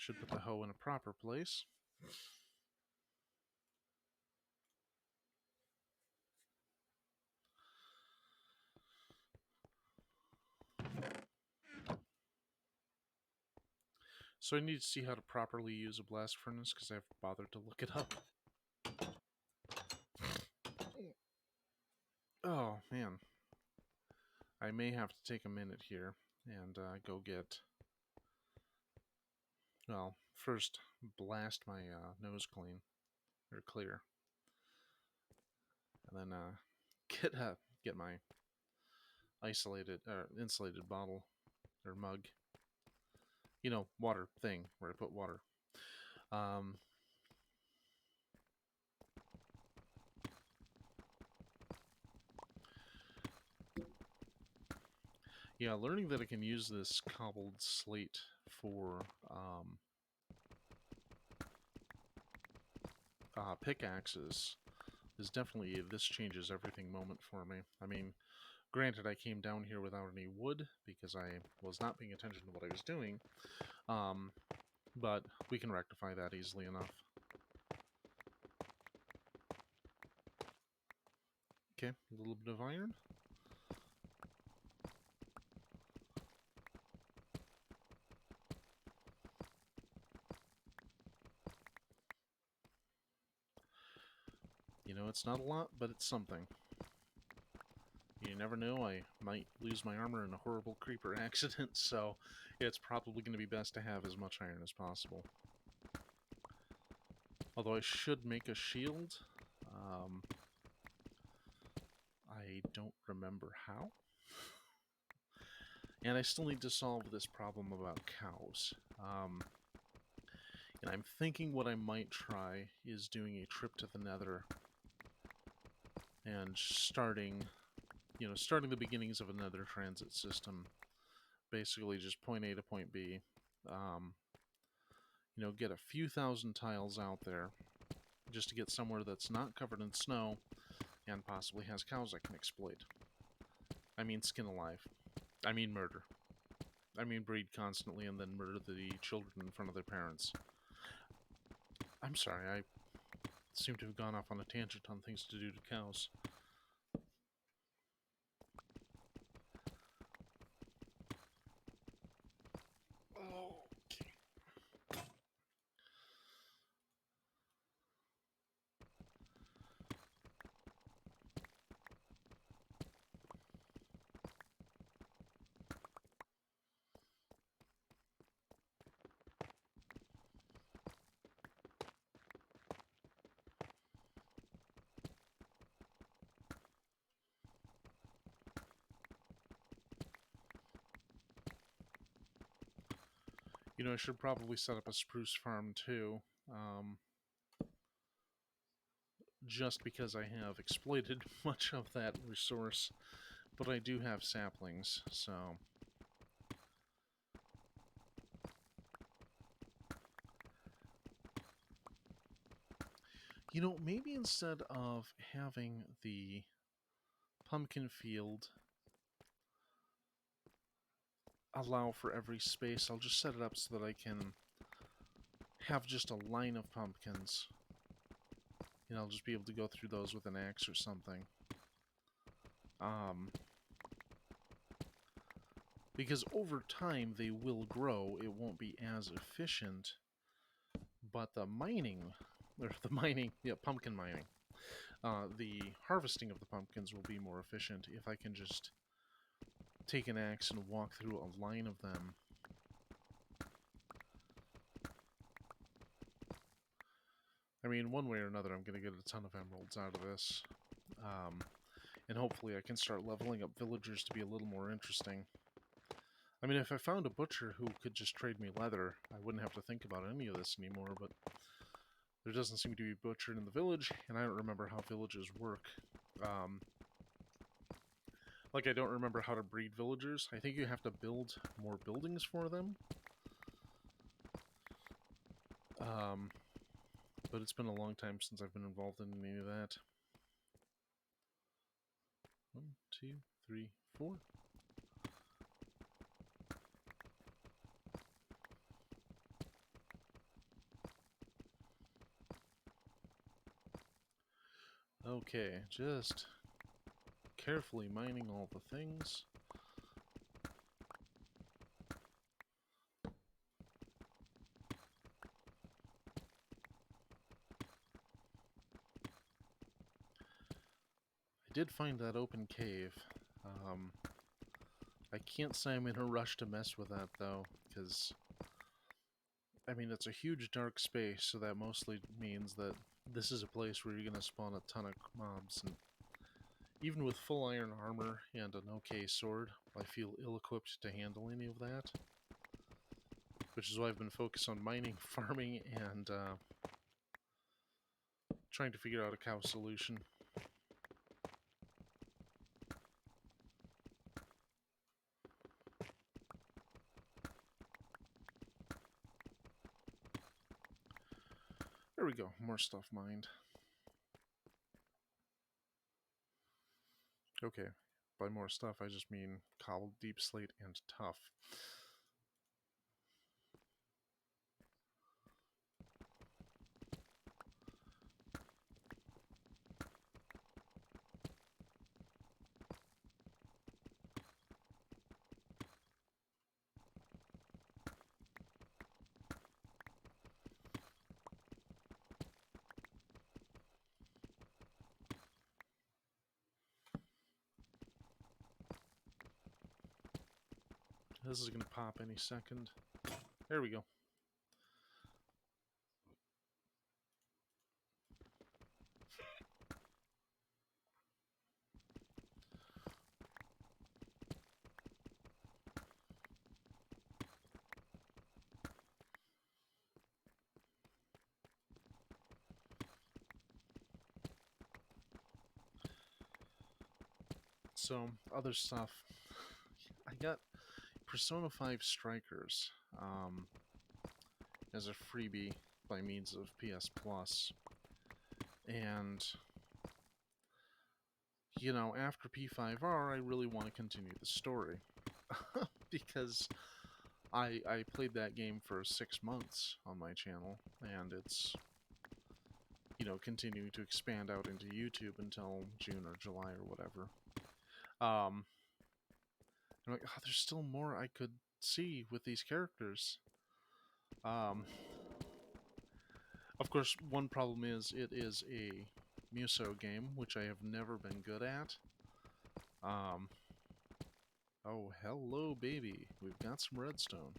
Should put the hoe in a proper place. So I need to see how to properly use a blast furnace because I haven't bothered to look it up. Oh, man. I may have to take a minute here and go get... Well, first blast my nose clean, or clear. And then get my insulated bottle, or mug. You know, water thing, where I put water. Yeah, learning that I can use this cobbled slate for pickaxes is definitely, this changes everything moment for me. I mean, granted, I came down here without any wood because I was not paying attention to what I was doing, but we can rectify that easily enough. Okay, a little bit of iron. You know, it's not a lot, but it's something. You never know, I might lose my armor in a horrible creeper accident, so it's probably going to be best to have as much iron as possible. Although I should make a shield. I don't remember how. And I still need to solve this problem about cows. And I'm thinking what I might try is doing a trip to the Nether and starting the beginnings of another transit system. Basically just point A to point B. Get a few thousand tiles out there just to get somewhere that's not covered in snow and possibly has cows I can exploit. I mean skin alive. I mean murder. I mean breed constantly and then murder the children in front of their parents. I'm sorry, I seem to have gone off on a tangent on things to do to cows. Okay. I should probably set up a spruce farm too. Just because I have exploited much of that resource. But I do have saplings, so... Maybe instead of having the pumpkin field allow for every space, I'll just set it up so that I can have just a line of pumpkins. I'll just be able to go through those with an axe or something. Because over time they will grow, it won't be as efficient, but the pumpkin mining, the harvesting of the pumpkins will be more efficient if I can just take an axe and walk through a line of them. I mean, one way or another, I'm going to get a ton of emeralds out of this. And hopefully I can start leveling up villagers to be a little more interesting. I mean, if I found a butcher who could just trade me leather, I wouldn't have to think about any of this anymore, but there doesn't seem to be a butcher in the village, and I don't remember how villages work. I don't remember how to breed villagers. I think you have to build more buildings for them. But it's been a long time since I've been involved in any of that. 1, 2, 3, 4. Okay, just carefully mining all the things. I did find that open cave. I can't say I'm in a rush to mess with that, though, because, I mean, it's a huge dark space, so that mostly means that this is a place where you're going to spawn a ton of mobs, and even with full iron armor and an okay sword, I feel ill-equipped to handle any of that. Which is why I've been focused on mining, farming, and trying to figure out a cow solution. There we go, more stuff mined. Okay, by more stuff I just mean cobbled, deep slate, and tough. This is going to pop any second. There we go. So, other stuff. I got Persona 5 Strikers as a freebie by means of PS Plus. And, you know, after P5R, I really want to continue the story. Because I played that game for 6 months on my channel, and it's, you know, continuing to expand out into YouTube until June or July or whatever. I'm like, oh, there's still more I could see with these characters. Of course, one problem is it is a Muso game, which I have never been good at. Oh, hello, baby. We've got some redstone.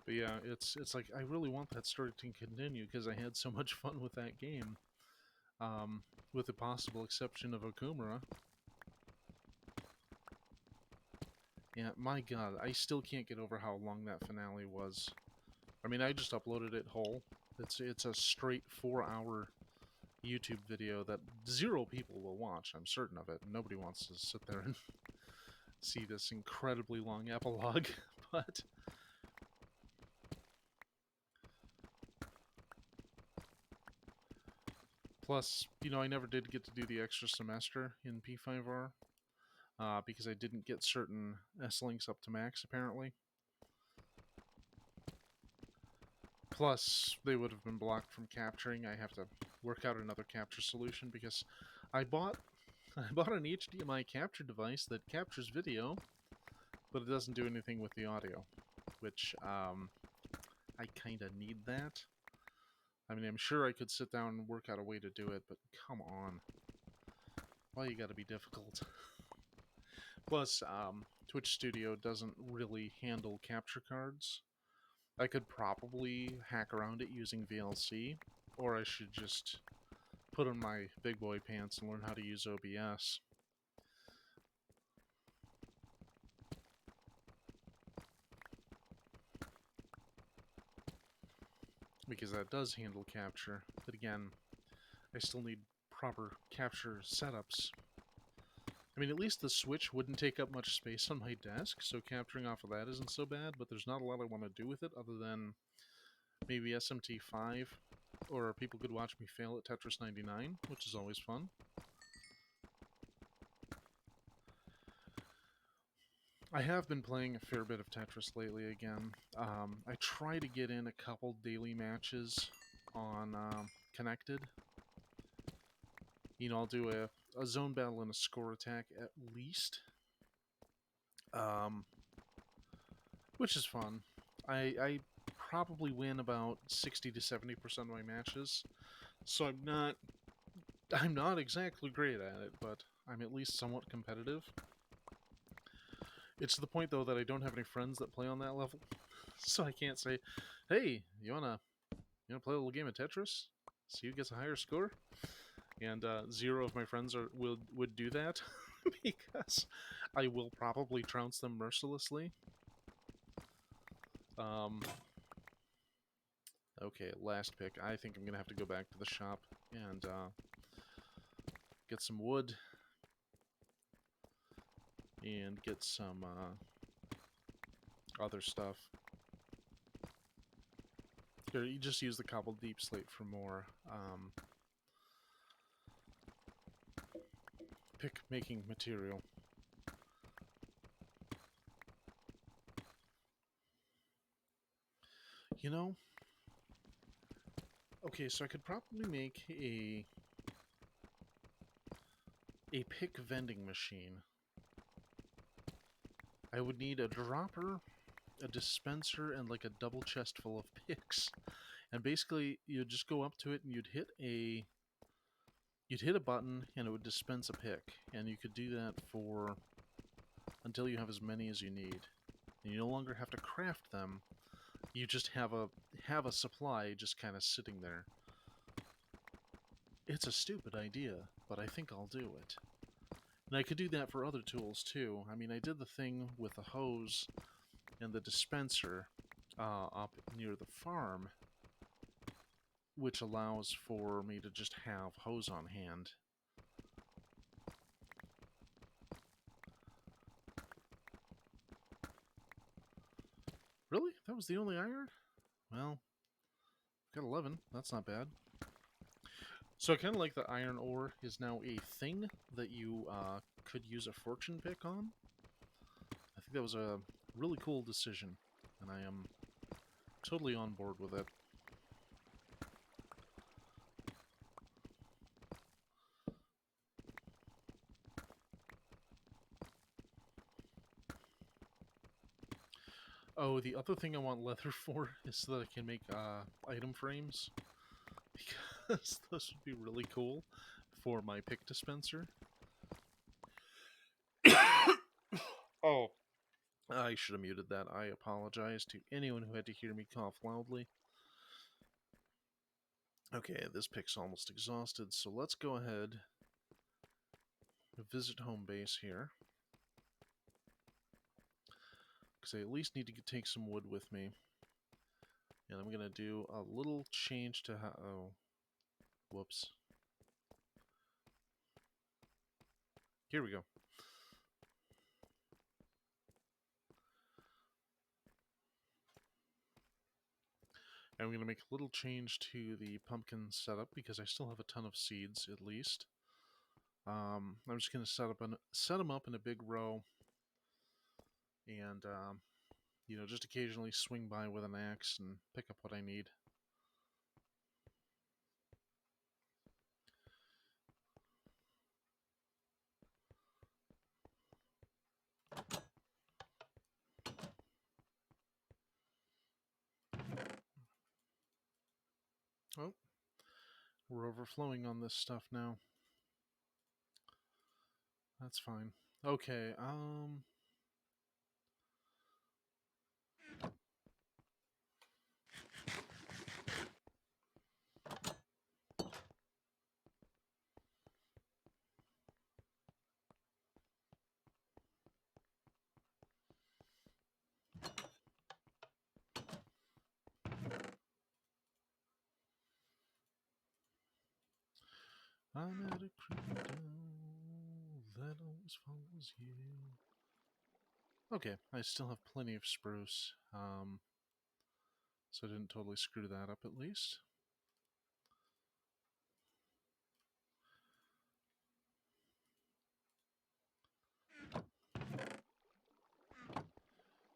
But yeah, it's like I really want that story to continue because I had so much fun with that game. With the possible exception of Okumura. Yeah, my god, I still can't get over how long that finale was. I mean, I just uploaded it whole. It's a straight 4-hour YouTube video that 0 people will watch, I'm certain of it. Nobody wants to sit there and see this incredibly long epilogue, but... Plus, you know, I never did get to do the extra semester in P5R, because I didn't get certain S-links up to max, apparently. Plus, they would have been blocked from capturing. I have to work out another capture solution because I bought an HDMI capture device that captures video, but it doesn't do anything with the audio, which I kind of need that. I mean, I'm sure I could sit down and work out a way to do it, but come on. Why you gotta be difficult? Plus, Twitch Studio doesn't really handle capture cards. I could probably hack around it using VLC, or I should just put on my big boy pants and learn how to use OBS. because that does handle capture. But again, I still need proper capture setups. I mean, at least the Switch wouldn't take up much space on my desk, so capturing off of that isn't so bad, but there's not a lot I want to do with it other than maybe SMT5, or people could watch me fail at Tetris 99, which is always fun. I have been playing a fair bit of Tetris lately again. I try to get in a couple daily matches on Connected. You know, I'll do a zone battle and a score attack at least, which is fun. I probably win about 60 to 70% of my matches, so I'm not exactly great at it, but I'm at least somewhat competitive. It's to the point though that I don't have any friends that play on that level, so I can't say, "Hey, you wanna play a little game of Tetris? See who gets a higher score?" And zero of my friends would do that because I will probably trounce them mercilessly. Okay, last pick. I think I'm gonna have to go back to the shop and get some wood and get some other stuff. Here, you just use the cobbled deep slate for more pick making material. You know, okay, so I could probably make a pick vending machine. I would need a dropper, a dispenser, and like a double chest full of picks. And basically, you'd just go up to it and you'd hit a button and it would dispense a pick. And you could do that for until you have as many as you need. And you no longer have to craft them. You just have a supply just kind of sitting there. It's a stupid idea, but I think I'll do it. And I could do that for other tools too. I mean, I did the thing with the hose and the dispenser up near the farm, which allows for me to just have hose on hand. Really? That was the only iron? Well, got 11. That's not bad. So I kind of like the iron ore is now a thing that you could use a fortune pick on. I think that was a really cool decision, and I am totally on board with it. Oh, the other thing I want leather for is so that I can make item frames, because those would be really cool for my pick dispenser. Oh, I should have muted that. I apologize to anyone who had to hear me cough loudly. Okay, this pick's almost exhausted, so let's go ahead and visit home base here. Because I at least need to take some wood with me. And I'm going to do a little change to how... Oh. Whoops. Here we go. I'm going to make a little change to the pumpkin setup because I still have a ton of seeds, at least. I'm just going to set them up in a big row, and you know, just occasionally swing by with an axe and pick up what I need. Oh, we're overflowing on this stuff now. That's fine. Okay, I'm at a creepy that always follows you. Okay, I still have plenty of spruce, so I didn't totally screw that up at least.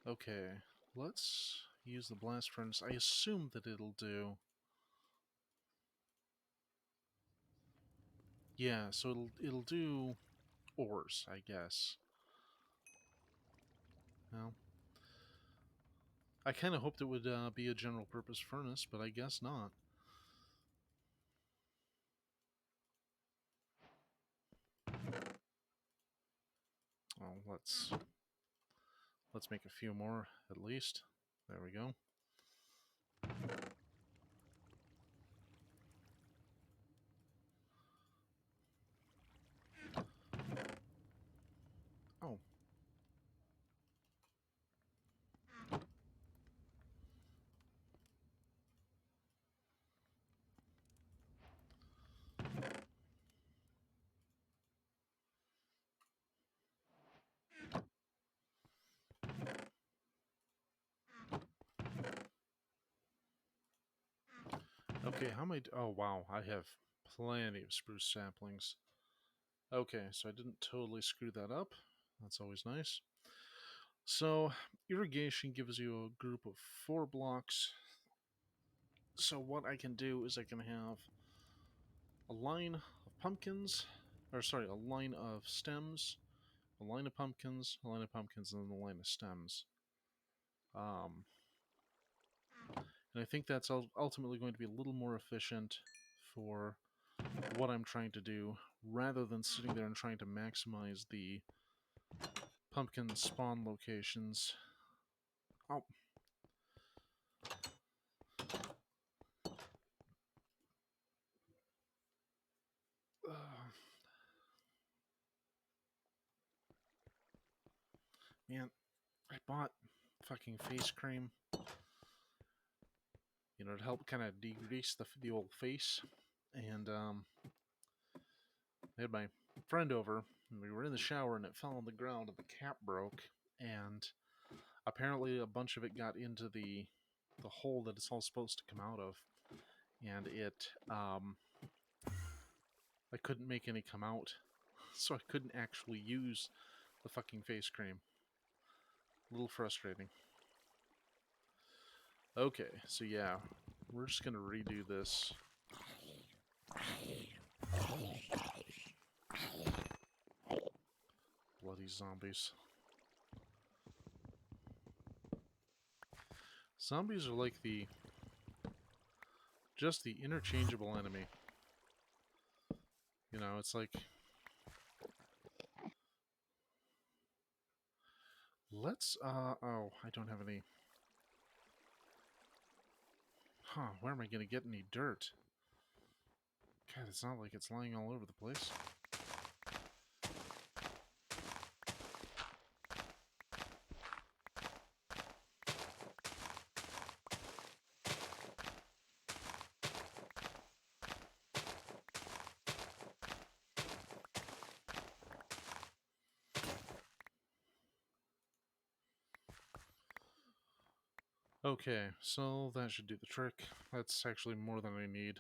Okay, let's use the blast furnace. I assume that it'll do. Yeah, so it'll do ores, I guess. Well, I kind of hoped it would be a general purpose furnace, but I guess not. Well, let's make a few more at least. There we go. Oh. Okay, how am I... Oh, wow, I have plenty of spruce saplings. Okay, so I didn't totally screw that up. That's always nice. So, irrigation gives you a group of 4 blocks. So what I can do is I can have a line of pumpkins, or sorry, a line of stems, a line of pumpkins, a line of pumpkins, and then a line of stems. And I think that's ultimately going to be a little more efficient for what I'm trying to do, rather than sitting there and trying to maximize the pumpkin spawn locations. Oh. Man, I bought fucking face cream, you know, to help kind of degrease the old face. And I had my friend over, and we were in the shower, and it fell on the ground, and the cap broke, and apparently a bunch of it got into the hole that it's all supposed to come out of, and I couldn't make any come out, so I couldn't actually use the fucking face cream. A little frustrating. Okay, so yeah, we're just gonna redo this. Bloody zombies. Zombies are like just the interchangeable enemy. You know, it's like, oh, I don't have any. Huh, where am I gonna get any dirt? God, it's not like it's lying all over the place. Okay, so that should do the trick. That's actually more than I need.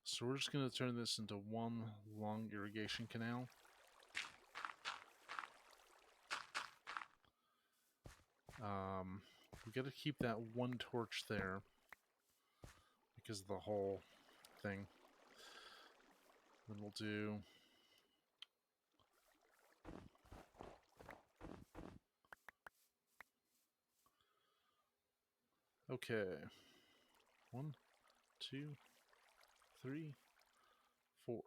So we're just going to turn this into one long irrigation canal. We got to keep that one torch there because of the whole thing. Then we'll do... Okay. 1, 2, 3, 4.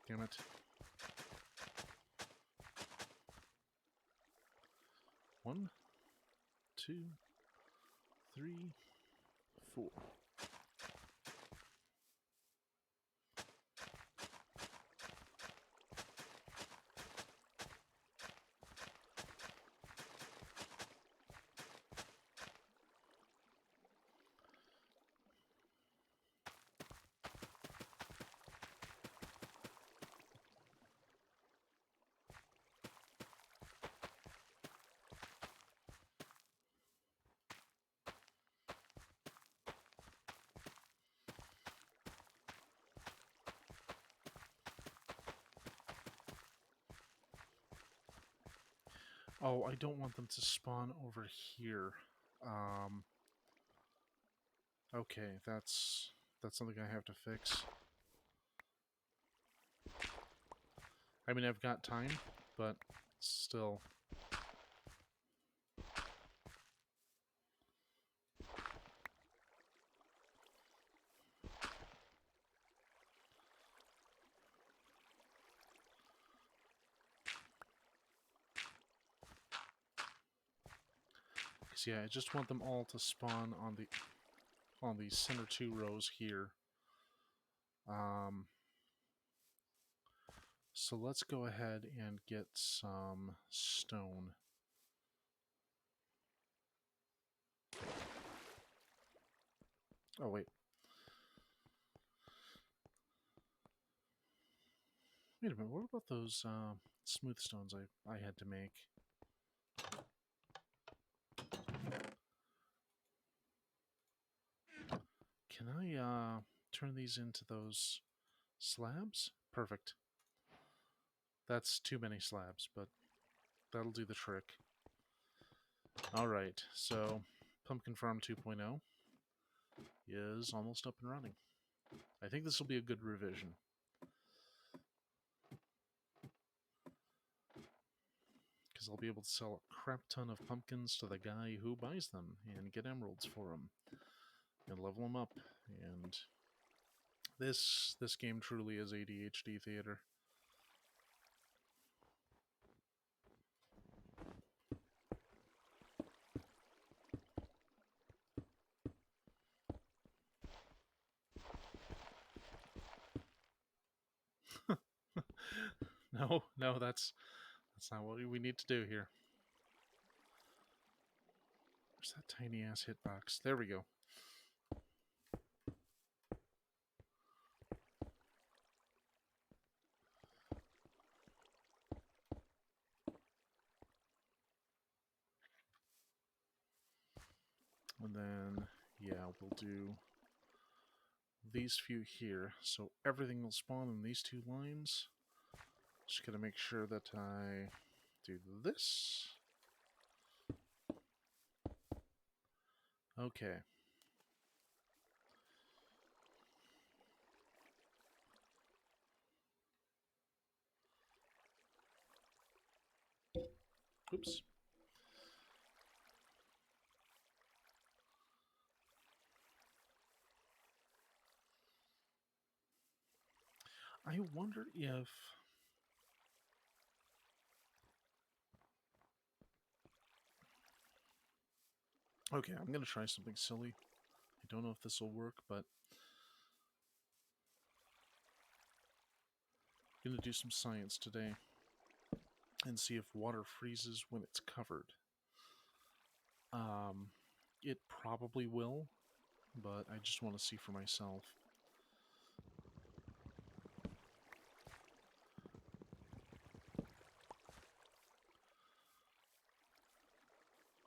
Damn it. 1, 2, 3, 4. Oh, I don't want them to spawn over here. Okay, that's something I have to fix. I mean, I've got time, but still. So yeah, I just want them all to spawn on the center 2 rows here. So let's go ahead and get some stone. Oh wait. Wait a minute, what about those smooth stones I had to make? Can I turn these into those slabs? Perfect. That's too many slabs, but that'll do the trick. Alright, so Pumpkin Farm 2.0 is almost up and running. I think this will be a good revision. Because I'll be able to sell a crap ton of pumpkins to the guy who buys them and get emeralds for them and level them up. And this game truly is ADHD theater. No, that's not what we need to do here. Where's that tiny ass hitbox? There we go. And then, yeah, we'll do these few here. So everything will spawn in these 2 lines. Just gotta make sure that I do this. Okay. Oops. I wonder if... Okay, I'm gonna try something silly. I don't know if this will work, but I'm gonna do some science today and see if water freezes when it's covered. It probably will, but I just want to see for myself.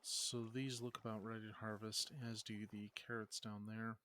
So these look about ready to harvest, as do the carrots down there.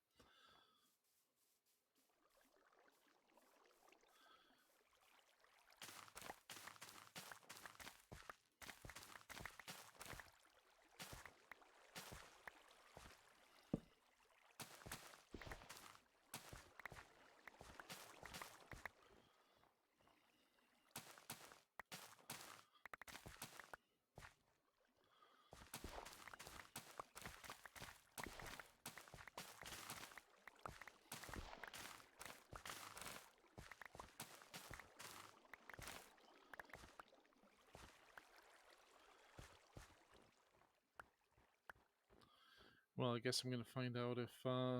Well, I guess I'm going to find out if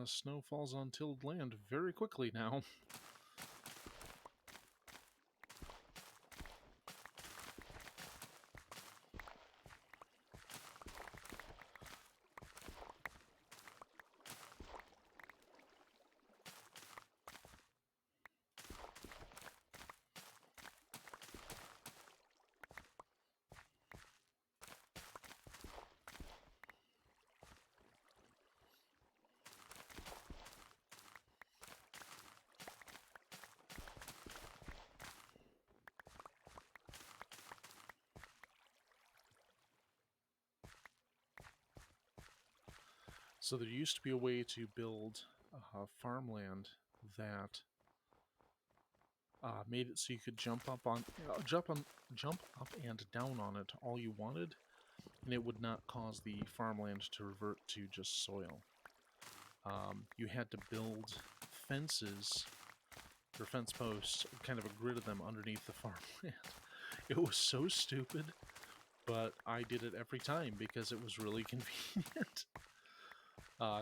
snow falls on tilled land very quickly now. So there used to be a way to build farmland that made it so you could jump up and down on it all you wanted, and it would not cause the farmland to revert to just soil. You had to build fences or fence posts, kind of a grid of them underneath the farmland. It was so stupid, but I did it every time because it was really convenient.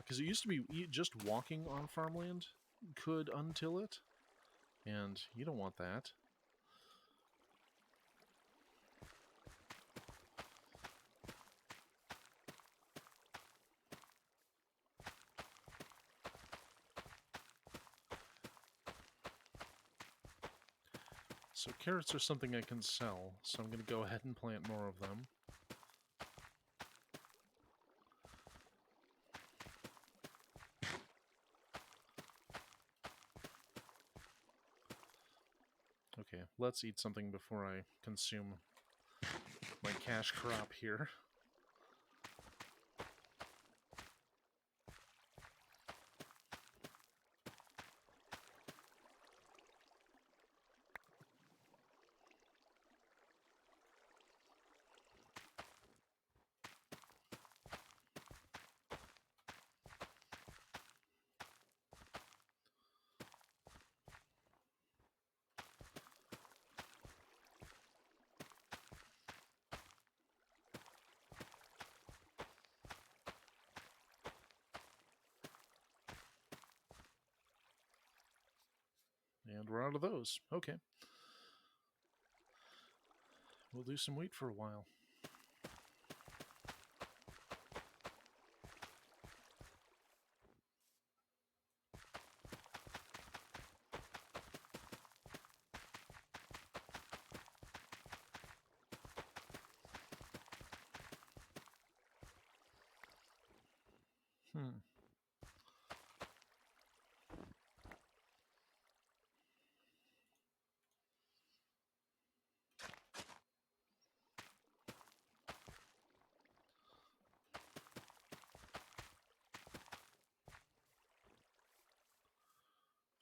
Because it used to be just walking on farmland could untill it, and you don't want that. So carrots are something I can sell, so I'm going to go ahead and plant more of them. Okay, let's eat something before I consume my cash crop here. And we're out of those. Okay. We'll do some wheat for a while.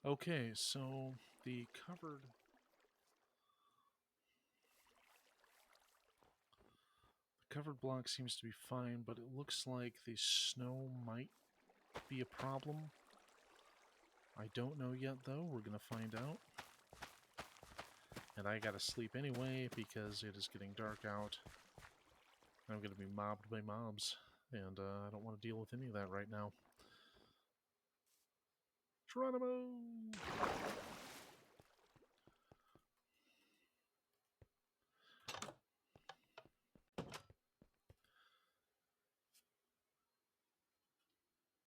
Okay, so the covered block seems to be fine, but it looks like the snow might be a problem. I don't know yet, though. We're going to find out. And I gotta sleep anyway because it is getting dark out. I'm gonna be mobbed by mobs, and I don't want to deal with any of that right now. Geronimo!